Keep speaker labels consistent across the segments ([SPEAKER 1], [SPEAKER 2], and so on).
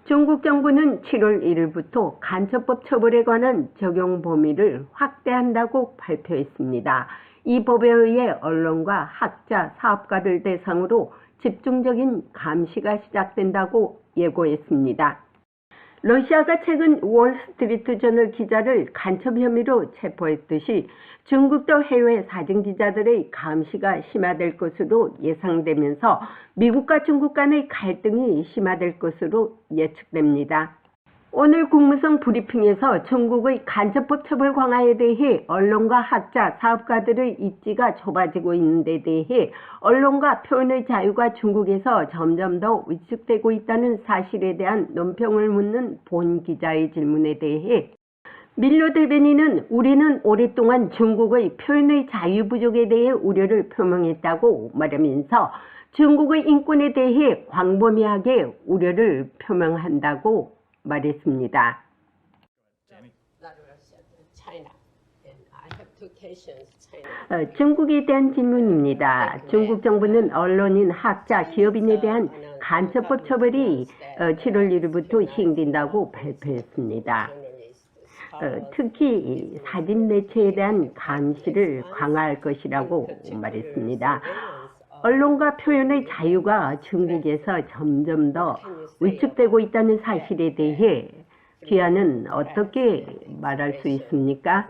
[SPEAKER 1] 중국 정부는 7월 1일부터 간첩법 처벌에 관한 적용 범위를 확대한다고 발표했습니다. 이 법에 의해 언론과 학자, 사업가들 대상으로 집중적인 감시가 시작된다고 예고했습니다. 러시아가 최근 월스트리트저널 기자를 간첩 혐의로 체포했듯이 중국도 해외 사진 기자들의 감시가 심화될 것으로 예상되면서 미국과 중국 간의 갈등이 심화될 것으로 예측됩니다. 오늘 국무성 브리핑에서 중국의 간첩법 처벌 강화에 대해 언론과 학자, 사업가들의 입지가 좁아지고 있는 데 대해 언론과 표현의 자유가 중국에서 점점 더 위축되고 있다는 사실에 대한 논평을 묻는 본 기자의 질문에 대해 밀러 대변인은 우리는 오랫동안 중국의 표현의 자유 부족에 대해 우려를 표명했다고 말하면서 중국의 인권에 대해 광범위하게 우려를 표명한다고 말했습니다. 중국에 대한 질문입니다. 중국 정부는 언론인, 학자, 기업인에 대한 간첩법 처벌이 7월 1일부터 시행된다고 발표했습니다. 특히 사진 매체에 대한 감시를 강화할 것이라고 말했습니다. 언론과 표현의 자유가 중국에서 점점 더 위축되고 있다는 사실에 대해 귀하는 어떻게 말할 수 있습니까?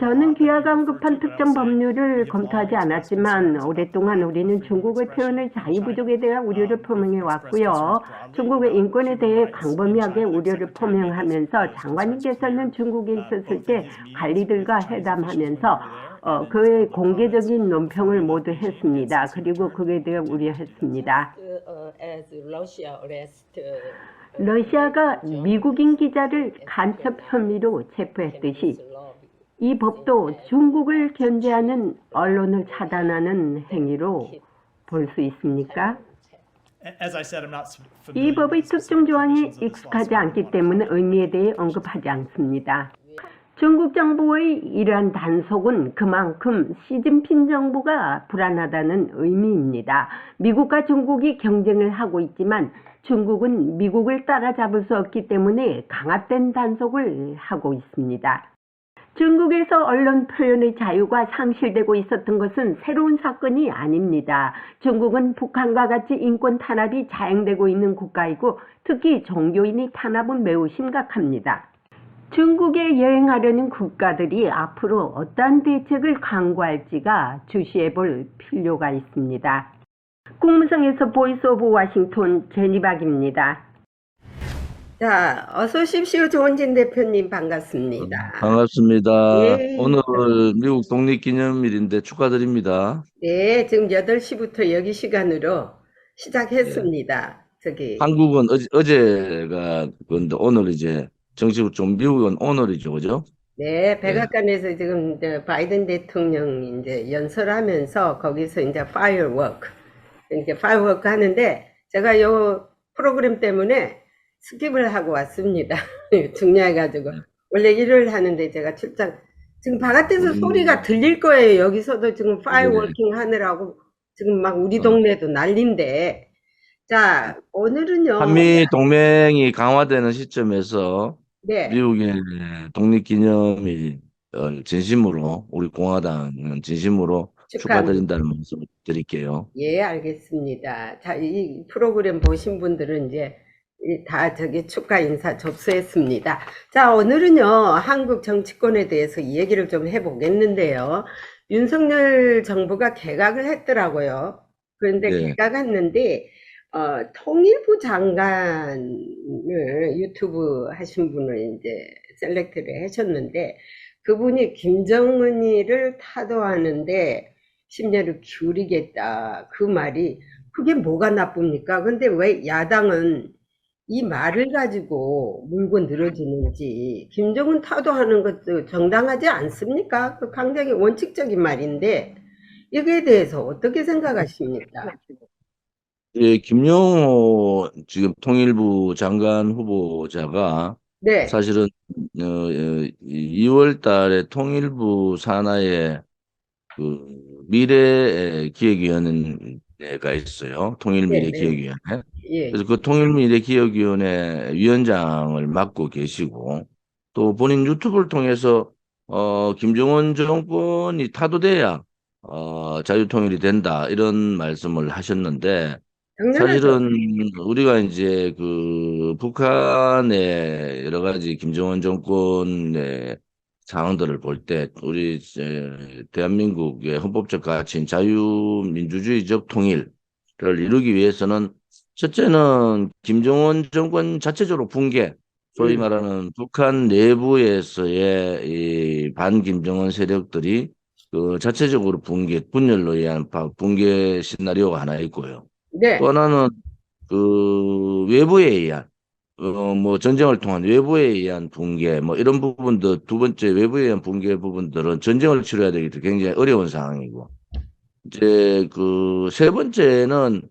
[SPEAKER 1] 저는 귀하가 언급한 특정 법률을 검토하지 않았지만 오랫동안 우리는 중국의 표현의 자유 부족에 대한 우려를 표명해 왔고요. 중국의 인권에 대해 광범위하게 우려를 표명하면서 장관님께서는 중국에 있었을 때 관리들과 회담하면서 그의 공개적인 논평을 모두 했습니다. 그리고 그에 대해 우려했습니다. 러시아가 미국인 기자를 간첩 혐의로 체포했듯이 이 법도 중국을 견제하는 언론을 차단하는 행위로 볼 수 있습니까? 이 법의 특정 조항이 익숙하지 않기 때문에 의미에 대해 언급하지 않습니다. 중국 정부의 이러한 단속은 그만큼 시진핑 정부가 불안하다는 의미입니다. 미국과 중국이 경쟁을 하고 있지만 중국은 미국을 따라잡을 수 없기 때문에 강압된 단속을 하고 있습니다. 중국에서 언론 표현의 자유가 상실되고 있었던 것은 새로운 사건이 아닙니다. 중국은 북한과 같이 인권 탄압이 자행되고 있는 국가이고 특히 종교인의 탄압은 매우 심각합니다. 중국에 여행하려는 국가들이 앞으로 어떠한 대책을 강구할지가 주시해 볼 필요가 있습니다. 국무성에서 보이스 오브 워싱턴 제니박입니다. 자, 어서 오십시오. 조원진 대표님 반갑습니다.
[SPEAKER 2] 반갑습니다.
[SPEAKER 1] 예.
[SPEAKER 2] 오늘 미국 독립기념일인데 축하드립니다.
[SPEAKER 1] 네, 지금 8시부터 여기 시간으로 시작했습니다.
[SPEAKER 2] 한국은 어제가 그런데 오늘 이제 정식으로 좀 미국은 오늘이죠, 그죠?
[SPEAKER 1] 네, 백악관에서 지금 이제 바이든 대통령 이제 연설하면서 거기서 이제 파이어워크 이렇게 파이어워크 하는데 제가 요 프로그램 때문에 스킵을 하고 왔습니다. 중요해가지고 원래 일요일 하는데 제가 출장 지금 바깥에서 소리가 들릴 거예요. 여기서도 지금 파이어워킹 하느라고 지금 막 우리 동네도 난리인데 자 오늘은요.
[SPEAKER 2] 한미 동맹이 강화되는 시점에서 미국의 독립기념일 진심으로 우리 공화당은 진심으로 축하드린다는 말씀을 드릴게요.
[SPEAKER 1] 예, 알겠습니다. 자, 이 프로그램 보신 분들은 이제 다 축하 인사 접수했습니다. 자, 오늘은요, 한국 정치권에 대해서 이 얘기를 좀 해보겠는데요. 윤석열 정부가 개각을 했더라고요. 그런데 개각했는데, 통일부 장관을 유튜브 하신 분을 이제 셀렉트를 하셨는데, 그분이 김정은이를 타도하는데, 심려를 기울이겠다. 그 말이 그게 뭐가 나쁩니까? 근데 왜 야당은 이 말을 가지고 물고 늘어지는지 김정은 타도하는 것도 정당하지 않습니까? 그 굉장히 원칙적인 말인데 이거에 대해서 어떻게 생각하십니까?
[SPEAKER 2] 예, 김용호 지금 통일부 장관 후보자가 사실은 2월 달에 통일부 산하에 미래기획위원회가 있어요.
[SPEAKER 1] 네, 네.
[SPEAKER 2] 통일미래기획위원회.
[SPEAKER 1] 예.
[SPEAKER 2] 그래서 그 통일미래기획위원회 위원장을 맡고 계시고, 또 본인 유튜브를 통해서, 김정은 정권이 타도돼야, 자유통일이 된다, 이런 말씀을 하셨는데,
[SPEAKER 1] 당연하죠.
[SPEAKER 2] 사실은 우리가 이제 그 북한의 여러 가지 김정은 정권의 상황들을 볼 때 우리 대한민국의 헌법적 가치인 자유민주주의적 통일을 이루기 위해서는 첫째는 김정은 정권 자체적으로 붕괴, 소위
[SPEAKER 1] 음,
[SPEAKER 2] 말하는 북한 내부에서의 이 반김정은 세력들이 그 자체적으로 붕괴, 분열로 의한 붕괴 시나리오가 하나 있고요. 또
[SPEAKER 1] 네.
[SPEAKER 2] 하나는 그 외부에 의한 뭐 전쟁을 통한 외부에 의한 붕괴 뭐 이런 부분도 두 번째 외부에 의한 붕괴 부분들은 전쟁을 치러야 되기 때문에 굉장히 어려운 상황이고 이제 그 세 번째는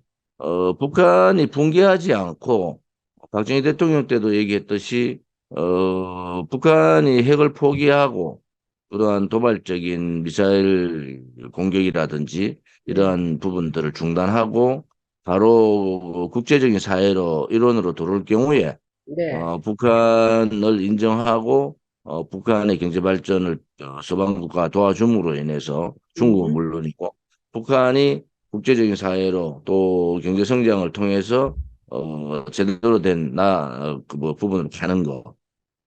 [SPEAKER 2] 북한이 붕괴하지 않고 박정희 대통령 때도 얘기했듯이 북한이 핵을 포기하고 그러한 도발적인 미사일 공격이라든지
[SPEAKER 1] 음,
[SPEAKER 2] 이러한 부분들을 중단하고 바로 국제적인 사회로 일원으로 들어올 경우에
[SPEAKER 1] 네.
[SPEAKER 2] 북한을 인정하고 북한의 경제 발전을 서방국가 도와줌으로 인해서 중국은
[SPEAKER 1] 음,
[SPEAKER 2] 물론이고 북한이 국제적인 사회로 또 경제 성장을 통해서 제대로 된 그뭐 부분을 가는 거.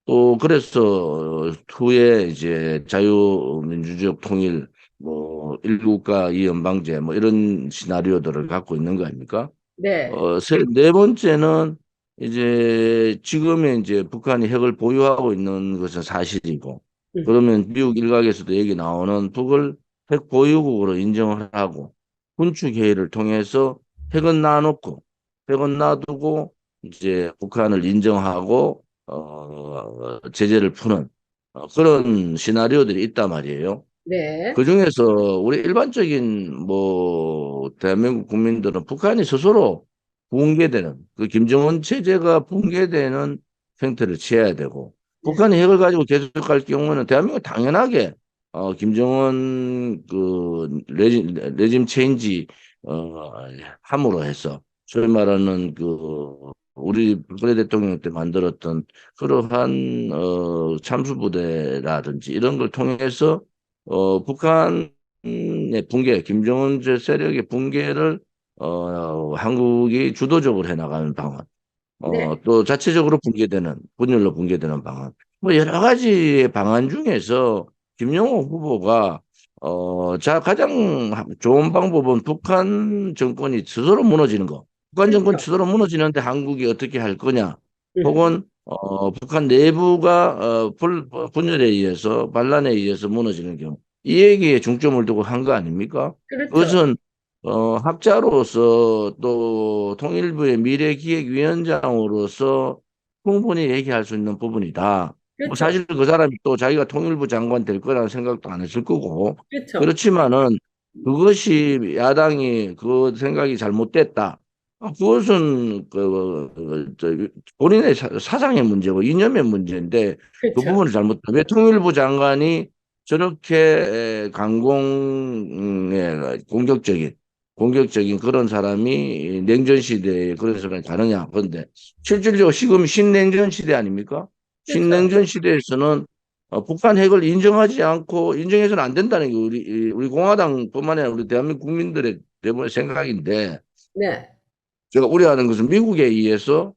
[SPEAKER 2] 또 그래서 후에 이제 자유민주주의 통일 뭐 일국가 이연방제 뭐 이런 시나리오들을 갖고 있는 거 아닙니까?
[SPEAKER 1] 네.
[SPEAKER 2] 네 번째는 이제 지금의 이제 북한이 핵을 보유하고 있는 것은 사실이고,
[SPEAKER 1] 음,
[SPEAKER 2] 그러면 미국 일각에서도 얘기 나오는 북을 핵 보유국으로 인정을 하고, 군축 회의를 통해서 핵은 놔놓고, 핵은 놔두고, 이제 북한을 인정하고, 제재를 푸는 그런 시나리오들이 있단 말이에요.
[SPEAKER 1] 네.
[SPEAKER 2] 그중에서 우리 일반적인 뭐 대한민국 국민들은 북한이 스스로 붕괴되는 그 김정은 체제가 붕괴되는 형태를 취해야 되고
[SPEAKER 1] 네.
[SPEAKER 2] 북한이 핵을 가지고 계속할 경우는 대한민국은 당연하게 김정은 그 레짐 체인지 어 함으로 해서 소위 말하는 그 우리 박근혜 대통령 때 만들었던 그러한 참수부대라든지 이런 걸 통해서 북한의 붕괴, 김정은 제 세력의 붕괴를 한국이 주도적으로 해나가는 방안,
[SPEAKER 1] 네.
[SPEAKER 2] 또 자체적으로 붕괴되는, 분열로 붕괴되는 방안, 뭐 여러 가지 방안 중에서 김영호 후보가 가장 좋은 방법은 북한 정권이 스스로 무너지는 거. 북한 정권
[SPEAKER 1] 그렇죠.
[SPEAKER 2] 스스로 무너지는데 한국이 어떻게 할 거냐?
[SPEAKER 1] 음,
[SPEAKER 2] 혹은 북한 내부가 분열에 의해서 반란에 의해서 무너지는 경우 이 얘기에 중점을 두고 한 거 아닙니까?
[SPEAKER 1] 그렇죠.
[SPEAKER 2] 그것은 학자로서 또 통일부의 미래기획위원장으로서 충분히 얘기할 수 있는 부분이다. 뭐
[SPEAKER 1] 그렇죠.
[SPEAKER 2] 사실 그 사람이 또 자기가 통일부 장관 될 거라는 생각도 안 했을 거고
[SPEAKER 1] 그렇죠.
[SPEAKER 2] 그렇지만은 그것이 야당이 그 생각이 잘못됐다. 그것은 본인의 사상의 문제고 이념의 문제인데 그
[SPEAKER 1] 그렇죠.
[SPEAKER 2] 부분을 잘못했다. 왜 통일부 장관이 저렇게 강공에 공격적인 그런 사람이 냉전 시대에 그런 사람이 가느냐. 그런데 실질적으로 지금 신냉전 시대 아닙니까?
[SPEAKER 1] 그렇죠.
[SPEAKER 2] 신냉전 시대에서는 북한 핵을 인정하지 않고 인정해서는 안 된다는 게 우리 공화당뿐만 아니라 우리 대한민국 국민들의 대부분의 생각인데
[SPEAKER 1] 네.
[SPEAKER 2] 제가 우려하는 것은 미국에 의해서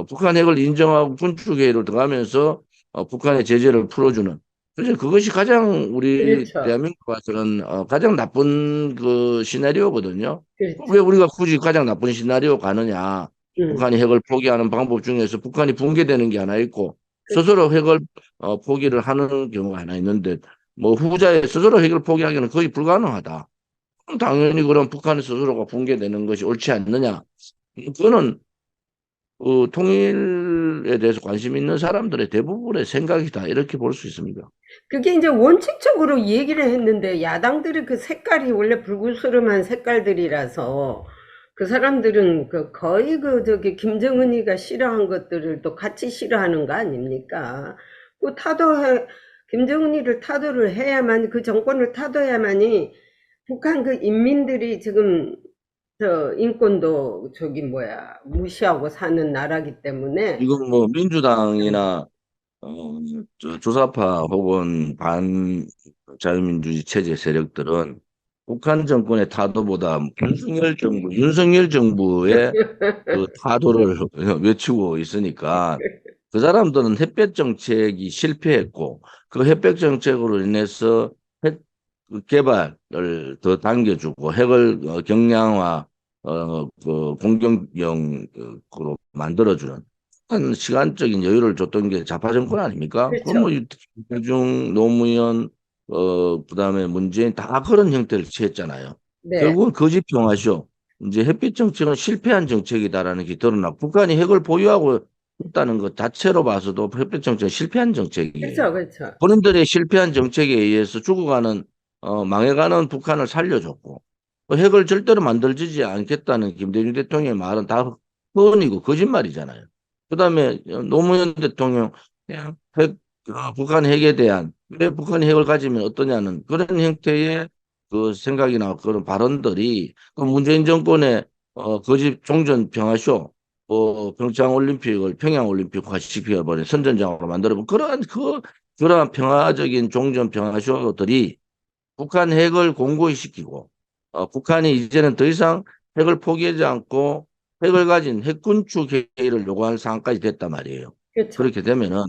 [SPEAKER 2] 북한 핵을 인정하고 군축회의를 들어가면서 북한의 제재를 풀어주는 그래서 그것이 가장 우리
[SPEAKER 1] 그렇죠.
[SPEAKER 2] 대한민국 봐서는 가장 나쁜 그 시나리오거든요. 왜
[SPEAKER 1] 그렇죠.
[SPEAKER 2] 우리가 굳이 가장 나쁜 시나리오 가느냐?
[SPEAKER 1] 음,
[SPEAKER 2] 북한이 핵을 포기하는 방법 중에서 북한이 붕괴되는 게 하나 있고
[SPEAKER 1] 그렇죠.
[SPEAKER 2] 스스로 핵을 포기를 하는 경우가 하나 있는데 뭐 후자의 스스로 핵을 포기하기는 거의 불가능하다. 당연히 그럼 북한 스스로가 붕괴되는 것이 옳지 않느냐? 그거는 통일에 대해서 관심 있는 사람들의 대부분의 생각이다. 이렇게 볼 수 있습니다.
[SPEAKER 1] 그게 이제 원칙적으로 얘기를 했는데 야당들의 그 색깔이 원래 불구스름한 색깔들이라서 그 사람들은 그 거의 그 저기 김정은이가 싫어한 것들을 또 같이 싫어하는 거 아닙니까? 그 타도 김정은이를 타도를 해야만, 그 정권을 타도야만이 북한 그 인민들이 지금 저 인권도 저기 뭐야 무시하고 사는 나라기 때문에.
[SPEAKER 2] 지금 뭐 민주당이나 어, 조사파 혹은 반자유민주주의 체제 세력들은 북한 정권의 타도보다 윤석열 정부의 그 타도를 외치고 있으니까 그 사람들은 햇볕 정책이 실패했고 그 햇볕 정책으로 인해서 핵 개발을 더 당겨주고 핵을 경량화 그 공격용으로 만들어주는 한 시간적인 여유를 줬던 게 좌파 정권 아닙니까? 그럼 뭐
[SPEAKER 1] 그렇죠.
[SPEAKER 2] 유태중 노무현 그다음에 문재인 다 그런 형태를 취했잖아요.
[SPEAKER 1] 네.
[SPEAKER 2] 결국은 거짓평화쇼. 이제 햇빛 정책은 실패한 정책이다라는 게 드러나고 북한이 핵을 보유하고 있다는 것 자체로 봐서도 햇빛 정책은 실패한 정책이에요.
[SPEAKER 1] 그렇죠. 그렇죠.
[SPEAKER 2] 본인들의 실패한 정책에 의해서 죽어가는 망해가는 북한을 살려줬고 핵을 절대로 만들지 않겠다는 김대중 대통령의 말은 다 허언이고 거짓말이잖아요. 그다음에 노무현 대통령 그냥 북한 핵에 대한 왜 북한이 핵을 가지면 어떠냐는 그런 형태의 그 생각이나 그런 발언들이 그 문재인 정권의 거짓 종전 평화쇼 평창 올림픽을 평양 올림픽화 시켜버린 선전장으로 만들어본 그러한 평화적인 종전 평화쇼들이 북한 핵을 공고히 시키고 북한이 이제는 더 이상 핵을 포기하지 않고 핵을 가진 핵군축 회의를 요구할 상황까지 됐단 말이에요.
[SPEAKER 1] 그렇죠.
[SPEAKER 2] 그렇게 되면은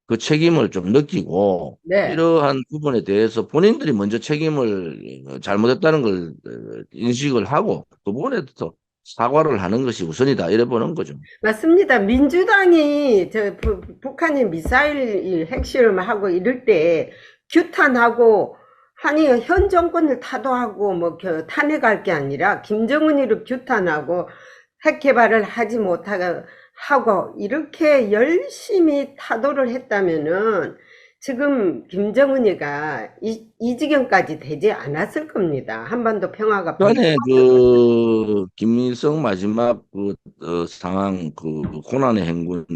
[SPEAKER 2] 그 책임을 좀 느끼고
[SPEAKER 1] 네.
[SPEAKER 2] 이러한 부분에 대해서 본인들이 먼저 책임을 잘못했다는 걸 인식을 하고 그 부분에 대해서 사과를 하는 것이 우선이다 이래 보는 거죠.
[SPEAKER 1] 맞습니다. 민주당이 북한이 미사일 핵실험하고 이럴 때 규탄하고 아니 현 정권을 타도하고 뭐 탄핵할 게 아니라 김정은이를 규탄하고 핵 개발을 하지 못하게 하고 이렇게 열심히 타도를 했다면은 지금 김정은이가 이 지경까지 되지 않았을 겁니다. 한반도 평화가
[SPEAKER 2] 전에
[SPEAKER 1] 벌어졌을 겁니다.
[SPEAKER 2] 그 김일성 마지막 그 상황 그 고난의 행군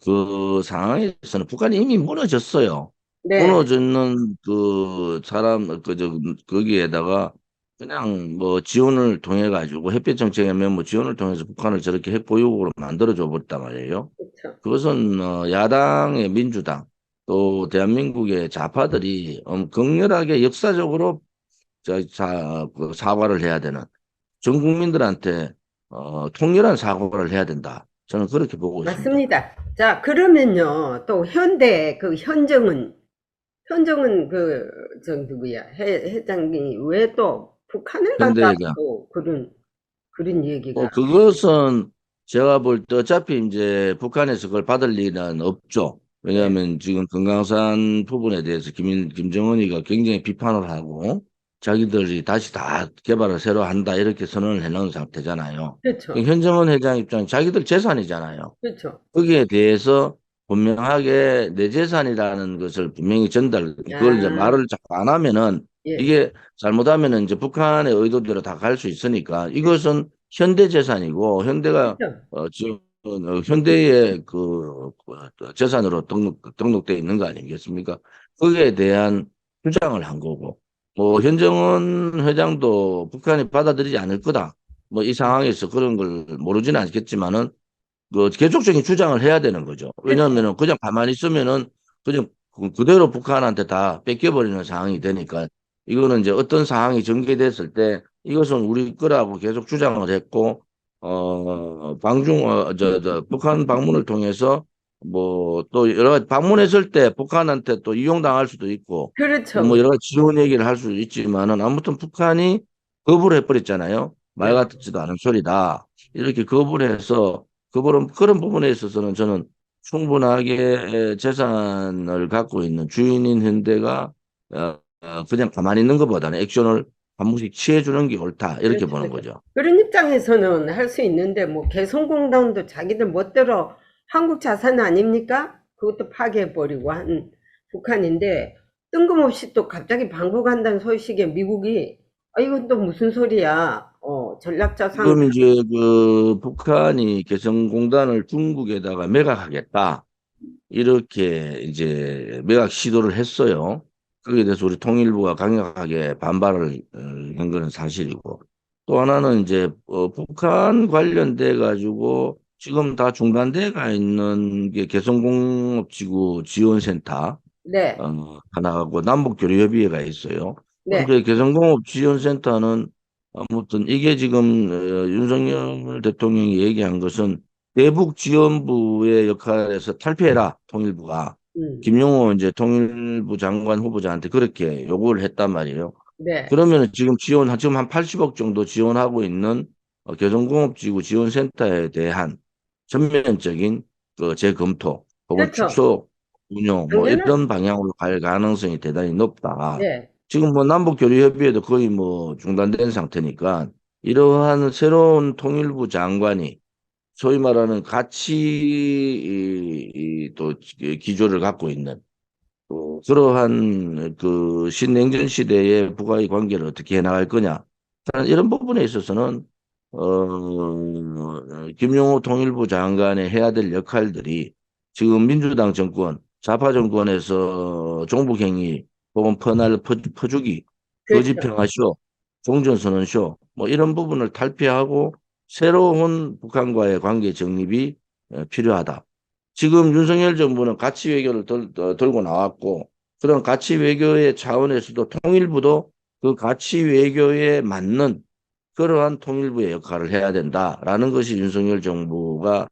[SPEAKER 2] 그 상황에서는 북한이 이미 무너졌어요.
[SPEAKER 1] 네,
[SPEAKER 2] 무너졌는 그 사람 그저 거기에다가 그냥 뭐 지원을 통해 가지고 햇볕 정책에 뭐 지원을 통해서 북한을 저렇게 핵 보유국으로 만들어 줘 버렸단 말이에요.
[SPEAKER 1] 그렇죠.
[SPEAKER 2] 그것은 야당의 민주당 또 대한민국의 좌파들이 극렬하게 역사적으로 그 사과를 해야 되는 전 국민들한테 통렬한 사과를 해야 된다. 저는 그렇게 보고 있습니다.
[SPEAKER 1] 맞습니다. 자, 그러면요, 또 현대 그 현정은 그, 저 누구야, 회장이 왜 또 북한을 갖다
[SPEAKER 2] 현대회장.
[SPEAKER 1] 또 그런 얘기가.
[SPEAKER 2] 그것은 제가 볼 때 어차피 이제 북한에서 그걸 받을 일은 없죠.
[SPEAKER 1] 네,
[SPEAKER 2] 왜냐하면 지금 금강산 부분에 대해서 김정은이가 굉장히 비판을 하고 자기들이 다시 다 개발을 새로 한다 이렇게 선언을 해놓은 상태잖아요.
[SPEAKER 1] 그렇죠.
[SPEAKER 2] 현정은 회장 입장 자기들 재산이잖아요.
[SPEAKER 1] 그렇죠.
[SPEAKER 2] 거기에 대해서 분명하게 내 재산이라는 것을 분명히 그걸 이제
[SPEAKER 1] 야,
[SPEAKER 2] 말을 자꾸 안 하면은
[SPEAKER 1] 예,
[SPEAKER 2] 이게 잘못하면은 이제 북한의 의도대로 다 갈 수 있으니까 이것은 현대 재산이고 현대가
[SPEAKER 1] 그렇죠.
[SPEAKER 2] 지금 현대의 재산으로 등록돼 있는 거 아니겠습니까? 거기에 대한 주장을 한 거고 뭐 현정은 회장도 북한이 받아들이지 않을 거다. 뭐 이 상황에서 그런 걸 모르지는 않겠지만은 그 계속적인 주장을 해야 되는 거죠.
[SPEAKER 1] 그렇죠.
[SPEAKER 2] 왜냐하면은 그냥 가만히 있으면은 그냥 그대로 북한한테 다 뺏겨버리는 상황이 되니까 이거는 이제 어떤 상황이 전개됐을 때 이것은 우리 거라고 계속 주장을 했고 북한 방문을 통해서 뭐 또 여러 가지 방문했을 때 북한한테 또 이용당할 수도 있고 뭐
[SPEAKER 1] 그렇죠.
[SPEAKER 2] 여러 가지 지원 얘기를 할 수도 있지만은 아무튼 북한이 거부를 해버렸잖아요. 말
[SPEAKER 1] 네.
[SPEAKER 2] 같지도 않은 소리다. 이렇게 거부를 해서 그런 부분에 있어서는 저는 충분하게 재산을 갖고 있는 주인인 현대가 그냥 가만히 있는 것보다는 액션을 한 번씩 취해주는 게 옳다 이렇게
[SPEAKER 1] 그렇죠,
[SPEAKER 2] 보는
[SPEAKER 1] 그렇죠.
[SPEAKER 2] 거죠.
[SPEAKER 1] 그런 입장에서는 할 수 있는데, 뭐, 개성공단도 자기들 멋대로 한국 자산 아닙니까? 그것도 파괴해버리고 한 북한인데, 뜬금없이 또 갑자기 방북한다는 소식에 미국이, 아, 이건 또 무슨 소리야. 전략자산,
[SPEAKER 2] 지금 이제 그 북한이 개성공단을 중국에다가 매각하겠다. 이렇게 이제 매각 시도를 했어요. 거기에 대해서 우리 통일부가 강력하게 반발을 한 거는 사실이고 또 하나는 이제 북한 관련돼 가지고 지금 다 중단돼 가 있는 게 개성공업지구 지원센터
[SPEAKER 1] 네,
[SPEAKER 2] 하나하고 남북교류협의회가 있어요.
[SPEAKER 1] 네,
[SPEAKER 2] 그 개성공업지원센터는 아무튼 이게 지금 윤석열 대통령이 얘기한 것은 대북지원부의 역할에서 탈피해라 통일부가
[SPEAKER 1] 음,
[SPEAKER 2] 김용호 이제 통일부 장관 후보자한테 그렇게 요구를 했단 말이에요.
[SPEAKER 1] 네,
[SPEAKER 2] 그러면 지금 한 80억 정도 지원하고 있는 개성공업지구 지원센터에 대한 전면적인 그 재검토 혹은
[SPEAKER 1] 그렇죠.
[SPEAKER 2] 축소 운용 뭐
[SPEAKER 1] 당연하죠.
[SPEAKER 2] 이런 방향으로 갈 가능성이 대단히 높다.
[SPEAKER 1] 네,
[SPEAKER 2] 지금 뭐 남북교류협의회도 거의 뭐 중단된 상태니까 이러한 새로운 통일부 장관이 소위 말하는 가치 또 기조를 갖고 있는 그러한 그 신냉전 시대의 북아의 관계를 어떻게 해나갈 거냐. 저는 이런 부분에 있어서는 김용호 통일부 장관의 해야 될 역할들이 지금 민주당 정권, 좌파 정권에서 종북행위 혹은 퍼주기,
[SPEAKER 1] 그렇죠.
[SPEAKER 2] 거짓평화쇼, 종전선언쇼 뭐 이런 부분을 탈피하고 새로운 북한과의 관계 정립이 필요하다. 지금 윤석열 정부는 가치 외교를 들고 나왔고 그런 가치 외교의 차원에서도 통일부도 그 가치 외교에 맞는 그러한 통일부의 역할을 해야 된다라는 것이 윤석열 정부가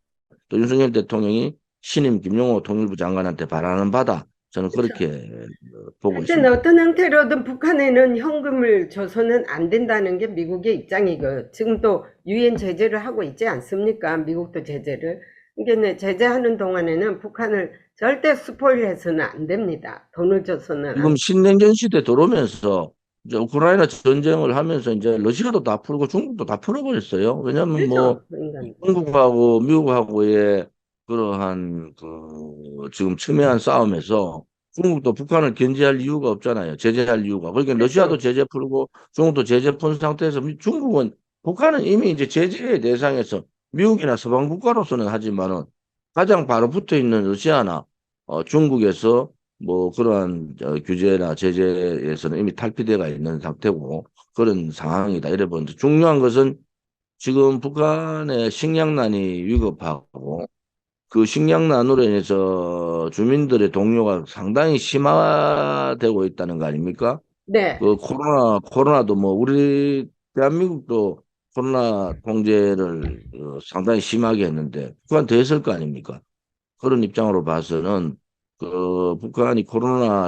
[SPEAKER 2] 또 윤석열 대통령이 신임 김용호 통일부 장관한테 바라는 바다. 저는
[SPEAKER 1] 그렇죠.
[SPEAKER 2] 그렇게 보고
[SPEAKER 1] 하여튼
[SPEAKER 2] 있습니다.
[SPEAKER 1] 어떤 형태로든 북한에는 현금을 줘서는 안 된다는 게 미국의 입장이고 지금 또 유엔 제재를 하고 있지 않습니까? 미국도 제재를. 이게 네, 제재하는 동안에는 북한을 절대 스포일해서는 안 됩니다. 돈을 줘서는 안.
[SPEAKER 2] 지금 신냉전 시대 들어오면서 이제 우크라이나 전쟁을 하면서 이제 러시아도 다 풀고 중국도 다 풀어버렸어요. 왜냐하면 뭐
[SPEAKER 1] 그렇죠. 인간.
[SPEAKER 2] 한국하고 미국하고의 그러한 그 지금 첨예한 싸움에서 중국도 북한을 견제할 이유가 없잖아요. 제재할 이유가. 그러니까 러시아도
[SPEAKER 1] 그렇죠.
[SPEAKER 2] 제재 풀고 중국도 제재 푼 상태에서 중국은 북한은 이미 이제 제재의 대상에서 미국이나 서방 국가로서는 하지만은 가장 바로 붙어 있는 러시아나 중국에서 뭐 그러한 규제나 제재에서는 이미 탈피되어 있는 상태고 그런 상황이다. 이래 보는데 중요한 것은 지금 북한의 식량난이 위급하고 그 식량난으로 인해서 주민들의 동요가 상당히 심화되고 있다는 거 아닙니까?
[SPEAKER 1] 네.
[SPEAKER 2] 그 코로나도 뭐 우리 대한민국도 코로나 통제를 상당히 심하게 했는데 북한 더 했을 거 아닙니까? 그런 입장으로 봐서는 그 북한이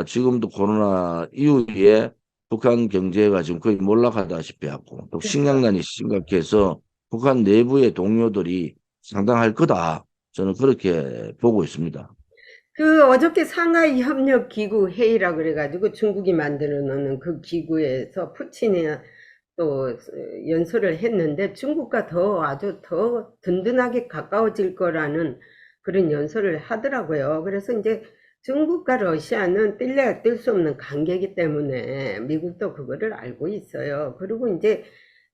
[SPEAKER 2] 지금도 코로나 이후에 북한 경제가 지금 거의 몰락하다시피 하고 또
[SPEAKER 1] 그렇죠.
[SPEAKER 2] 식량난이 심각해서 북한 내부의 동료들이 상당할 거다. 저는 그렇게 보고 있습니다.
[SPEAKER 1] 그 어저께 상하이 협력 기구 회의라 그래가지고 중국이 만들어 놓는 그 기구에서 푸틴이 또 연설을 했는데 중국과 더 아주 더 든든하게 가까워질 거라는 그런 연설을 하더라고요. 그래서 이제 중국과 러시아는 뗄래야 뗄 수 없는 관계이기 때문에 미국도 그거를 알고 있어요. 그리고 이제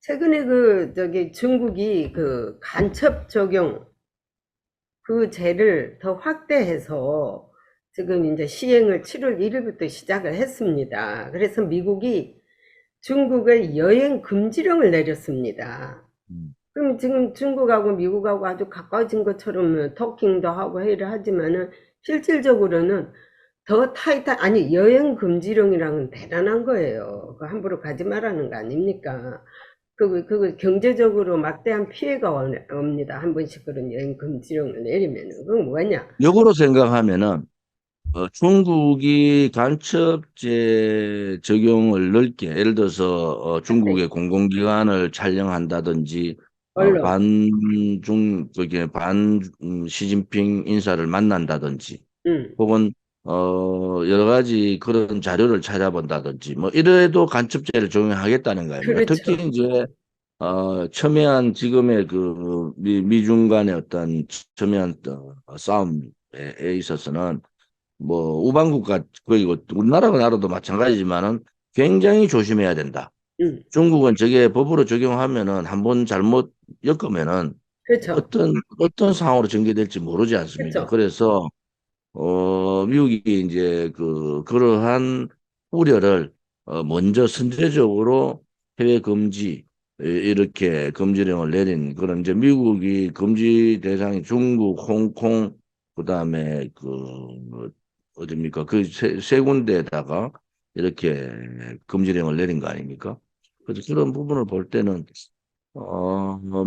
[SPEAKER 1] 최근에 그 저기 중국이 그 간첩 적용 그 죄를 더 확대해서 지금 이제 시행을 7월 1일부터 시작을 했습니다. 그래서 미국이 중국의 여행 금지령을 내렸습니다.
[SPEAKER 2] 음.
[SPEAKER 1] 그럼 지금 중국하고 미국하고 아주 가까워진 것처럼 토킹도 하고 회의를 하지만은 실질적으로는 더 타이트한, 아니, 여행 금지령이랑은 대단한 거예요. 그 함부로 가지 말라는 거 아닙니까? 그 경제적으로 막대한 피해가 옵니다. 한 번씩 그런 여행 금지령을 내리면은. 그건 뭐냐?
[SPEAKER 2] 역으로 생각하면은 중국이 간첩죄 적용을 넓게 예를 들어서 중국의 공공기관을 촬영한다든지
[SPEAKER 1] 언론.
[SPEAKER 2] 그게 반 시진핑 인사를 만난다든지
[SPEAKER 1] 음,
[SPEAKER 2] 혹은 여러 가지 그런 자료를 찾아본다든지 뭐 이래도 간첩죄를 적용하겠다는 거 아닙니까? 특히
[SPEAKER 1] 그렇죠.
[SPEAKER 2] 이제 첨예한 지금의 그 미중 간의 어떤 첨예한 싸움에 있어서는 뭐 우방국가 거의 우리나라가 나라도 마찬가지지만은 굉장히 조심해야 된다.
[SPEAKER 1] 음,
[SPEAKER 2] 중국은 저게 법으로 적용하면은 한번 잘못 엮으면은
[SPEAKER 1] 그렇죠.
[SPEAKER 2] 어떤 상황으로 전개될지 모르지 않습니까?
[SPEAKER 1] 그렇죠.
[SPEAKER 2] 그래서 미국이 이제 그러한 우려를 먼저 선제적으로 해외 금지 이렇게 금지령을 내린 그런 이제 미국이 금지 대상이 중국, 홍콩, 그다음에 어딥니까? 세 군데에다가 이렇게 금지령을 내린 거 아닙니까? 그래서 그런 부분을 볼 때는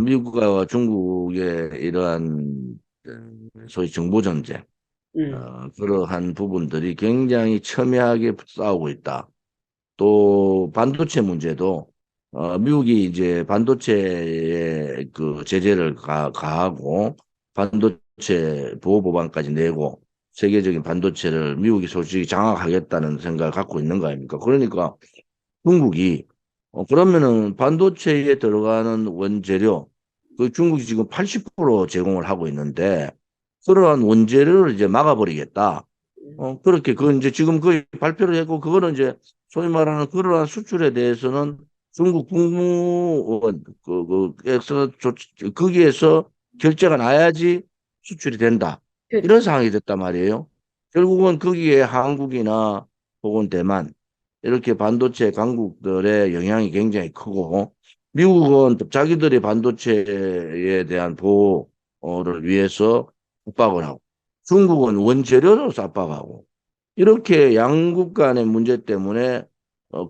[SPEAKER 2] 미국과 중국의 이러한 소위 정보 전쟁
[SPEAKER 1] 음,
[SPEAKER 2] 그러한 부분들이 굉장히 첨예하게 싸우고 있다. 또 반도체 문제도 미국이 이제 반도체에 그 제재를 가하고 반도체 보호 법안까지 내고 세계적인 반도체를 미국이 솔직히 장악하겠다는 생각을 갖고 있는 거 아닙니까? 그러니까 중국이 그러면은 반도체에 들어가는 원재료 그 중국이 지금 80% 제공을 하고 있는데 그러한 원재료를 이제 막아버리겠다. 그렇게 그건 이제 지금 거의 발표를 했고 그거는 이제 소위 말하는 그러한 수출에 대해서는 중국 국무원 그에서 거기에서 결제가 나야지 수출이 된다. 이런
[SPEAKER 1] 그렇죠.
[SPEAKER 2] 상황이 됐단 말이에요. 결국은 거기에 한국이나 혹은 대만 이렇게 반도체 강국들의 영향이 굉장히 크고 미국은 자기들의 반도체에 대한 보호를 위해서 압박을 하고 중국은 원재료로서 압박하고 이렇게 양국 간의 문제 때문에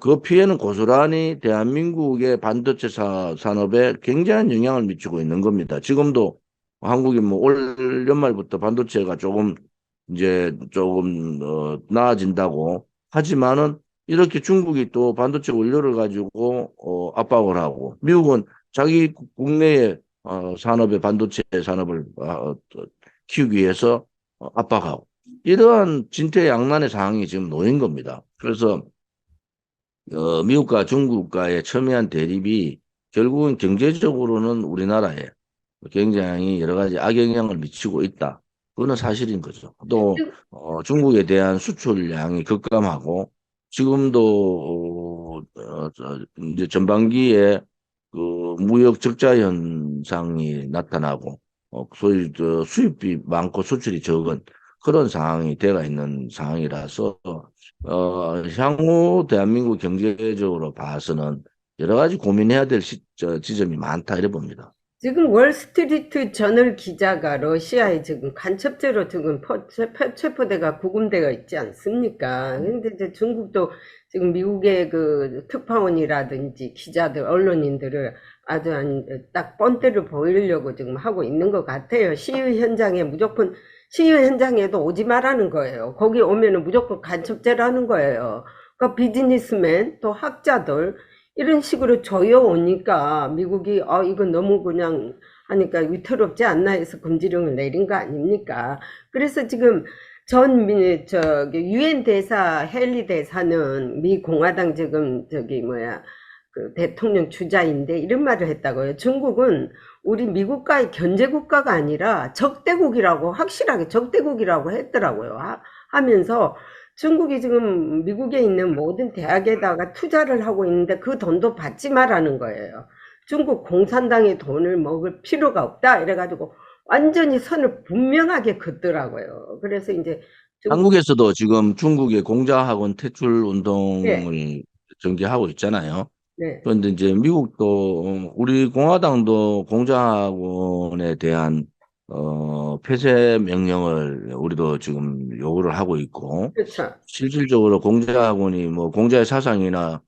[SPEAKER 2] 그 피해는 고스란히 대한민국의 반도체 산업에 굉장한 영향을 미치고 있는 겁니다. 지금도 한국이 뭐 올 연말부터 반도체가 조금 이제 조금 나아진다고 하지만은 이렇게 중국이 또 반도체 원료를 가지고 압박을 하고 미국은 자기 국내의 산업의 반도체 산업을 키우기 위해서 압박하고 이러한 진퇴양난의 상황이 지금 놓인 겁니다. 그래서 미국과 중국과의 첨예한 대립이 결국은 경제적으로는 우리나라에 굉장히 여러 가지 악영향을 미치고 있다. 그거는 사실인 거죠. 또 중국에 대한 수출량이 급감하고 지금도 이제 전반기에 그 무역 적자 현상이 나타나고 소위 수입이 많고 수출이 적은 그런 상황이 돼가 있는 상황이라서 향후 대한민국 경제적으로 봐서는 여러 가지 고민해야 될 지점이 많다 이래 봅니다.
[SPEAKER 1] 지금 월스트리트 저널 기자가 러시아에 지금 간첩죄로 지금 체포돼가 구금되어 있지 않습니까? 근데 이제 중국도 지금 미국의 그 특파원이라든지 기자들, 언론인들을 아주 딱 뻔때를 보이려고 지금 하고 있는 것 같아요. 시위 현장에 무조건, 시위 현장에도 오지 말라는 거예요. 거기 오면은 무조건 간첩죄라는 거예요. 그러니까 비즈니스맨, 또 학자들, 이런 식으로 조여오니까 미국이 이건 너무 그냥 하니까 위태롭지 않나 해서 금지령을 내린 거 아닙니까? 그래서 지금 유엔 대사 헨리 대사는 미 공화당 지금 그 대통령 주자인데 이런 말을 했다고요. 중국은 우리 미국과의 견제 국가가 아니라 적대국이라고 확실하게 적대국이라고 했더라고요. 하면서 중국이 지금 미국에 있는 모든 대학에다가 투자를 하고 있는데 그 돈도 받지 말라는 거예요. 중국 공산당의 돈을 먹을 필요가 없다. 이래가지고 완전히 선을 분명하게 긋더라고요. 그래서 이제 중국,
[SPEAKER 2] 한국에서도 지금 중국의 공자학원 퇴출
[SPEAKER 1] 네,
[SPEAKER 2] 운동을 전개하고 있잖아요.
[SPEAKER 1] 네,
[SPEAKER 2] 그런데 이제 미국도 우리 공화당도 공자학원에 대한 폐쇄 명령을 우리도 지금 요구를 하고 있고
[SPEAKER 1] 그렇죠.
[SPEAKER 2] 실질적으로 공자학원이 뭐 공자의 사상이나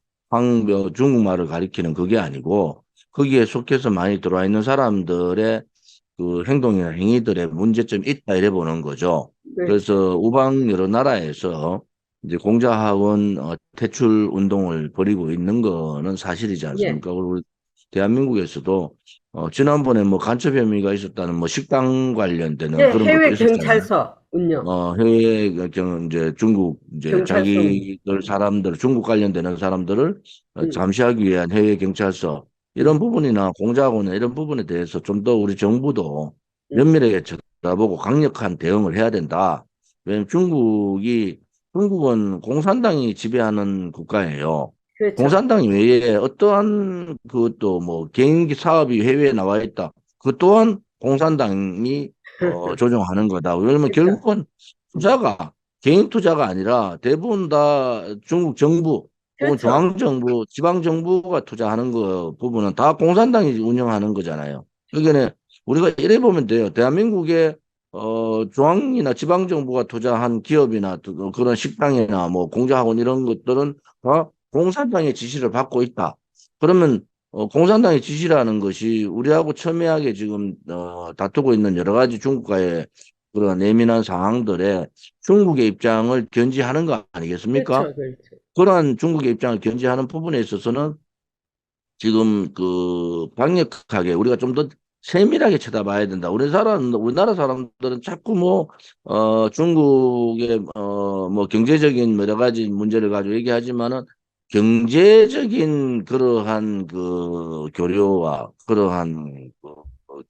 [SPEAKER 2] 중국말을 가리키는 그게 아니고 거기에 속해서 많이 들어와 있는 사람들의 그 행동이나 행위들의 문제점이 있다 이래 보는 거죠.
[SPEAKER 1] 그렇죠.
[SPEAKER 2] 그래서 우방 여러 나라에서 이제 공자학원 퇴출 운동을 벌이고 있는 거는 사실이지
[SPEAKER 1] 예,
[SPEAKER 2] 않습니까? 그리고 우리 대한민국에서도 지난번에 뭐 간첩 혐의가 있었다는 뭐 식당
[SPEAKER 1] 예,
[SPEAKER 2] 관련되는 그런 것도
[SPEAKER 1] 해외
[SPEAKER 2] 있었잖아요.
[SPEAKER 1] 경찰서 운영,
[SPEAKER 2] 해외 이제 중국 이제
[SPEAKER 1] 경찰서 운영.
[SPEAKER 2] 자기들 사람들 중국 관련되는 사람들을
[SPEAKER 1] 음,
[SPEAKER 2] 감시하기 위한 해외 경찰서 이런
[SPEAKER 1] 음,
[SPEAKER 2] 부분이나 공작원이나 이런 부분에 대해서 좀 더 우리 정부도
[SPEAKER 1] 음.
[SPEAKER 2] 면밀하게 쳐다보고 강력한 대응을 해야 된다. 왜냐하면 중국은 공산당이 지배하는 국가예요.
[SPEAKER 1] 그렇죠.
[SPEAKER 2] 공산당 외에 어떠한 그것도 뭐 개인 사업이 해외에 나와 있다. 그 또한 공산당이 조종하는 거다. 왜냐면
[SPEAKER 1] 그렇죠.
[SPEAKER 2] 결국은 투자가 개인 투자가 아니라 대부분 다 중국 정부 혹은
[SPEAKER 1] 그렇죠.
[SPEAKER 2] 중앙정부, 지방정부가 투자하는 거 부분은 다 공산당이 운영하는 거잖아요. 그러니까 우리가 이래 보면 돼요. 대한민국의 중앙이나 지방정부가 투자한 기업이나 그런 식당이나 뭐 공자학원 이런 것들은 다 공산당의 지시를 받고 있다. 그러면 공산당의 지시라는 것이 우리하고 첨예하게 지금 다투고 있는 여러 가지 중국과의 그런 예민한 상황들에 중국의 입장을 견지하는 거 아니겠습니까?
[SPEAKER 1] 그렇죠. 그렇죠.
[SPEAKER 2] 그러한 중국의 입장을 견지하는 부분에 있어서는 지금 그 강력하게 우리가 좀 더 세밀하게 쳐다봐야 된다. 우리나라 사람들은 자꾸 뭐, 중국의, 뭐 경제적인 여러 가지 문제를 가지고 얘기하지만은 경제적인 그러한 그 교류와 그러한 그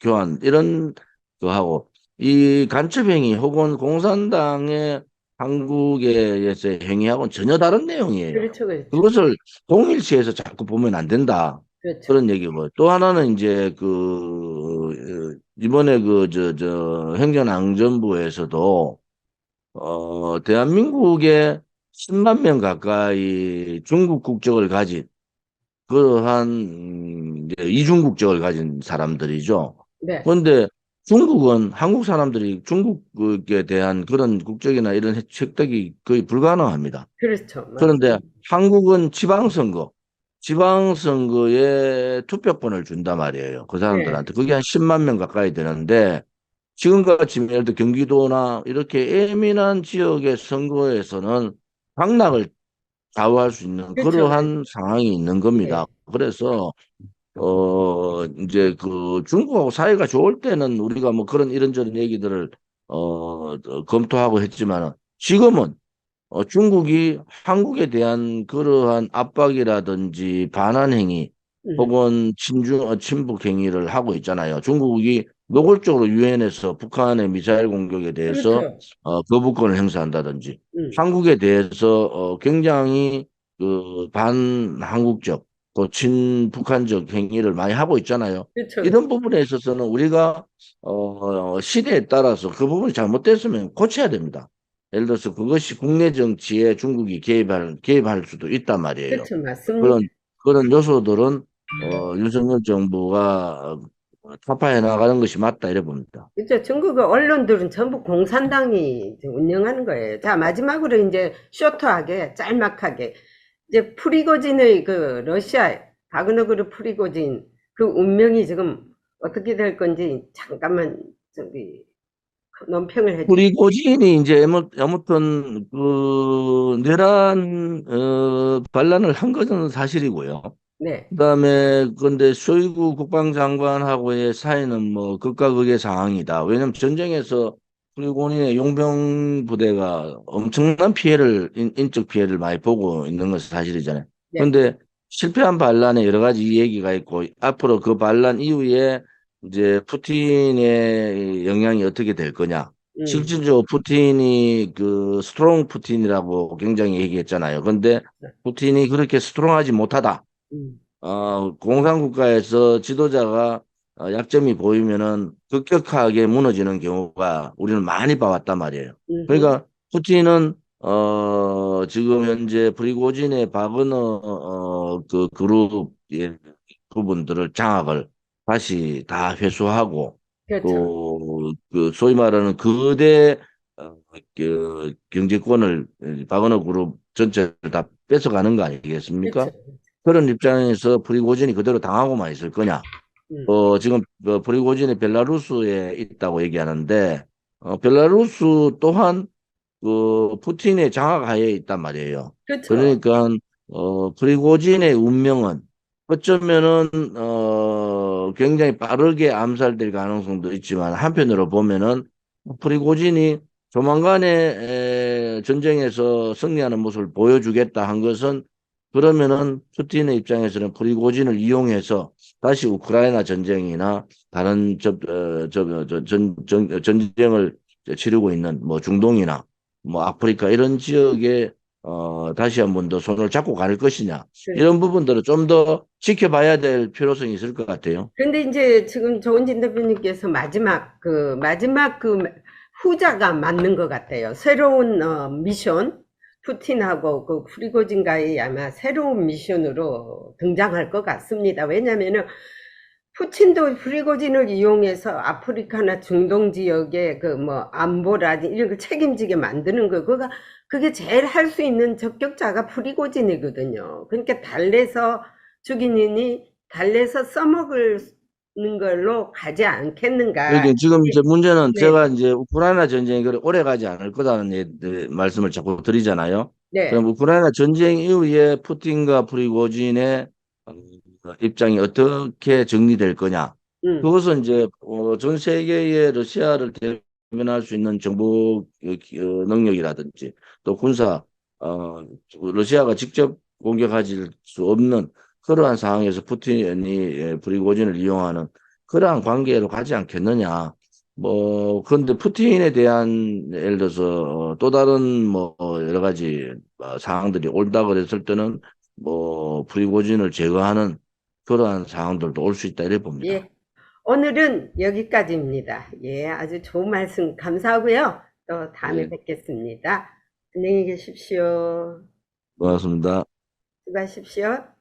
[SPEAKER 2] 교환, 이런 거하고 이 간첩행위 혹은 공산당의 한국에서의 행위하고는 전혀 다른 내용이에요.
[SPEAKER 1] 그렇죠. 그렇죠.
[SPEAKER 2] 그것을 동일시해서 자꾸 보면 안 된다.
[SPEAKER 1] 그렇죠.
[SPEAKER 2] 그런 얘기고. 또 하나는 이제 이번에 행정안전부에서도, 대한민국에 10만 명 가까이 중국 국적을 가진, 그러한, 이제 이중 국적을 가진 사람들이죠.
[SPEAKER 1] 네.
[SPEAKER 2] 그런데 중국은 한국 사람들이 중국에 대한 그런 국적이나 이런 혜택이 거의 불가능합니다.
[SPEAKER 1] 그렇죠.
[SPEAKER 2] 그런데
[SPEAKER 1] 맞습니다.
[SPEAKER 2] 한국은 지방선거에 투표권을 준단 말이에요. 그
[SPEAKER 1] 네.
[SPEAKER 2] 사람들한테. 그게 한 10만 명 가까이 되는데, 지금같이 예를 들어 경기도나 이렇게 예민한 지역의 선거에서는 당락을 좌우할 수 있는
[SPEAKER 1] 그렇죠. 그렇죠.
[SPEAKER 2] 그러한 상황이 있는 겁니다.
[SPEAKER 1] 네.
[SPEAKER 2] 그래서, 이제 그 중국하고 사이가 좋을 때는 우리가 뭐 그런 이런저런 얘기들을, 검토하고 했지만은 지금은 중국이 한국에 대한 그러한 압박이라든지 반한 행위
[SPEAKER 1] 음.
[SPEAKER 2] 혹은 친북 행위를 하고 있잖아요. 중국이 노골적으로 유엔에서 북한의 미사일 공격에 대해서
[SPEAKER 1] 그렇죠.
[SPEAKER 2] 거부권을 행사한다든지
[SPEAKER 1] 음.
[SPEAKER 2] 한국에 대해서 굉장히 그 반한국적 또 친북한적 행위를 많이 하고 있잖아요.
[SPEAKER 1] 그렇죠. 그렇죠.
[SPEAKER 2] 이런 부분에 있어서는 우리가 시대에 따라서 그 부분이 잘못됐으면 고쳐야 됩니다. 예를 들어서 그것이 국내 정치에 중국이 개입할 수도 있단 말이에요.
[SPEAKER 1] 그렇죠. 맞습니다.
[SPEAKER 2] 그런 요소들은, 윤석열 정부가 타파해 나가는 것이 맞다, 이래 봅니다.
[SPEAKER 1] 그렇죠. 중국 언론들은 전부 공산당이 이제 운영하는 거예요. 자, 마지막으로 이제 쇼트하게, 짤막하게, 이제 프리고진의 그 러시아, 바그너 그룹 프리고진, 그 운명이 지금 어떻게 될 건지 잠깐만, 저기, 논평을 해주세요.
[SPEAKER 2] 프리고진이 이제 아무튼, 내란, 반란을 한 것은 사실이고요.
[SPEAKER 1] 네.
[SPEAKER 2] 그다음에 근데 쇼이구 국방장관하고의 사이는 뭐 극과 극의 상황이다. 왜냐하면 전쟁에서 프리고닌의 용병 부대가 엄청난 인적 피해를 많이 보고 있는 것은 사실이잖아요.
[SPEAKER 1] 네.
[SPEAKER 2] 그런데 실패한 반란에 여러 가지 얘기가 있고 앞으로 그 반란 이후에 이제 푸틴의 영향이 어떻게 될 거냐.
[SPEAKER 1] 음.
[SPEAKER 2] 실질적으로 푸틴이 그 스트롱 푸틴이라고 굉장히 얘기했잖아요. 그런데 푸틴이 그렇게 스트롱하지 못하다.
[SPEAKER 1] 음.
[SPEAKER 2] 공산국가에서 지도자가 약점이 보이면은 급격하게 무너지는 경우가 우리는 많이 봐왔단 말이에요.
[SPEAKER 1] 음.
[SPEAKER 2] 그러니까 푸틴은 지금 현재 프리고진의 바그너 그 그룹의 부분들을 장악을 다시 다 회수하고
[SPEAKER 1] 그렇죠.
[SPEAKER 2] 그 소위 말하는 거대 그 경제권을 바그너 그룹 전체를 다 뺏어가는 거
[SPEAKER 1] 그렇죠.
[SPEAKER 2] 아니겠습니까? 그런 입장에서 프리고진이 그대로 당하고만 있을 거냐?
[SPEAKER 1] 음.
[SPEAKER 2] 지금 프리고진이 벨라루스에 있다고 얘기하는데, 벨라루스 또한 그 푸틴의 장악하에 있단 말이에요.
[SPEAKER 1] 그렇죠.
[SPEAKER 2] 그러니까 프리고진의 운명은 어쩌면은 굉장히 빠르게 암살될 가능성도 있지만 한편으로 보면은 프리고진이 조만간에 전쟁에서 승리하는 모습을 보여주겠다 한 것은 그러면은 푸틴의 입장에서는 프리고진을 이용해서 다시 우크라이나 전쟁이나 다른 전쟁을 치르고 있는 뭐 중동이나 뭐 아프리카 이런 지역에 다시 한 번 더 손을 잡고 갈 것이냐
[SPEAKER 1] 그렇죠.
[SPEAKER 2] 이런 부분들을 좀 더 지켜봐야 될 필요성이 있을 것 같아요.
[SPEAKER 1] 근데 이제 지금 조은진 대표님께서 마지막 그 후자가 맞는 것 같아요. 새로운 미션, 푸틴하고 그 프리고진과의 아마 새로운 미션으로 등장할 것 같습니다. 왜냐면은 푸틴도 프리고진을 이용해서 아프리카나 중동 지역의 그 뭐 안보라든지 이런 걸 책임지게 만드는 거, 그게 제일 할 수 있는 적격자가 프리고진이거든요. 그러니까 달래서 죽이느니 달래서 써먹는 걸로 가지 않겠는가.
[SPEAKER 2] 그러니까 지금 이제 문제는
[SPEAKER 1] 네,
[SPEAKER 2] 제가 이제 우크라이나 전쟁이 그렇게 오래 가지 않을 거다는 말씀을 자꾸 드리잖아요. 그럼
[SPEAKER 1] 네,
[SPEAKER 2] 우크라이나 전쟁 이후에 푸틴과 프리고진의 입장이 어떻게 정리될 거냐?
[SPEAKER 1] 음,
[SPEAKER 2] 그것은 이제 전 세계의 러시아를 대면할 수 있는 정보 능력이라든지 또 군사 러시아가 직접 공격하실 수 없는 그러한 상황에서 푸틴이 프리고진을 이용하는 그러한 관계로 가지 않겠느냐. 뭐, 그런데 푸틴에 대한, 예를 들어서, 또 다른, 뭐, 여러 가지 상황들이 올다 그랬을 때는, 뭐, 프리고진을 제거하는 그러한 상황들도 올 수 있다, 이래 봅니다.
[SPEAKER 1] 예. 오늘은 여기까지입니다. 예, 아주 좋은 말씀 감사하고요. 또 다음에
[SPEAKER 2] 예,
[SPEAKER 1] 뵙겠습니다. 안녕히 계십시오.
[SPEAKER 2] 고맙습니다.
[SPEAKER 1] 수고하십시오.